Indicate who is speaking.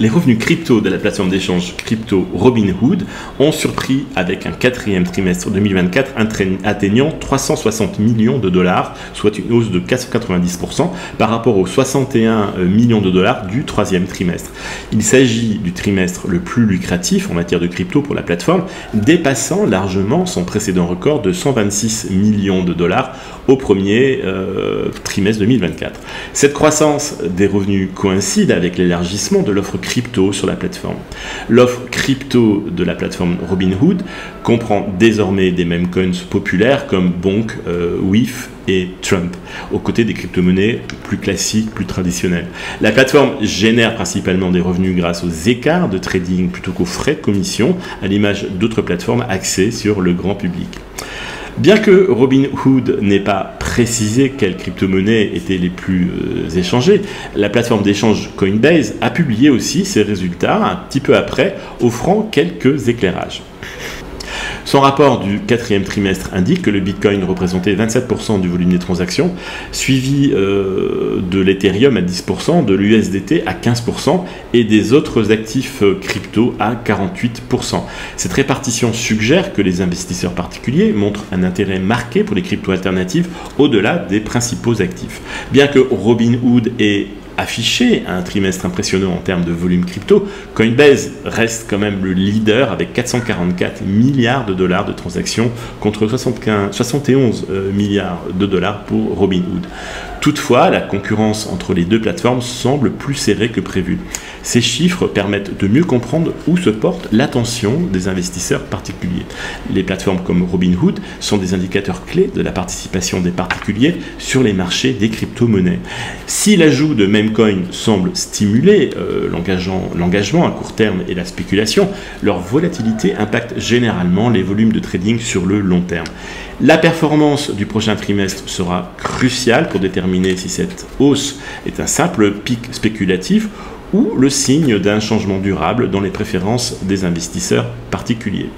Speaker 1: Les revenus crypto de la plateforme d'échange crypto Robinhood ont surpris avec un quatrième trimestre 2024 atteignant 360 millions de dollars, soit une hausse de 490% par rapport aux 61 millions de dollars du troisième trimestre. Il s'agit du trimestre le plus lucratif en matière de crypto pour la plateforme, dépassant largement son précédent record de 126 millions de dollars au premier trimestre 2024. Cette croissance des revenus coïncide avec l'élargissement de l'offre crypto sur la plateforme. L'offre crypto de la plateforme Robinhood comprend désormais des meme coins populaires comme Bonk, WIF et Trump, aux côtés des crypto-monnaies plus classiques, plus traditionnelles. La plateforme génère principalement des revenus grâce aux écarts de trading plutôt qu'aux frais de commission, à l'image d'autres plateformes axées sur le grand public. Bien que Robinhood n'ait pas précisé quelles crypto-monnaies étaient les plus échangées, la plateforme d'échange Coinbase a publié aussi ses résultats un petit peu après, offrant quelques éclairages. Son rapport du quatrième trimestre indique que le Bitcoin représentait 27% du volume des transactions, suivi de l'Ethereum à 10%, de l'USDT à 15% et des autres actifs crypto à 48%. Cette répartition suggère que les investisseurs particuliers montrent un intérêt marqué pour les cryptos alternatives au-delà des principaux actifs. Bien que Robinhood ait affiché un trimestre impressionnant en termes de volume crypto, Coinbase reste quand même le leader avec 444 milliards de dollars de transactions contre 71 milliards de dollars pour Robinhood. Toutefois, la concurrence entre les deux plateformes semble plus serrée que prévu. Ces chiffres permettent de mieux comprendre où se porte l'attention des investisseurs particuliers. Les plateformes comme Robinhood sont des indicateurs clés de la participation des particuliers sur les marchés des crypto-monnaies. Si l'ajout de memecoin semble stimuler l'engagement à court terme et la spéculation, leur volatilité impacte généralement les volumes de trading sur le long terme. La performance du prochain trimestre sera cruciale pour déterminer si cette hausse est un simple pic spéculatif ou le signe d'un changement durable dans les préférences des investisseurs particuliers.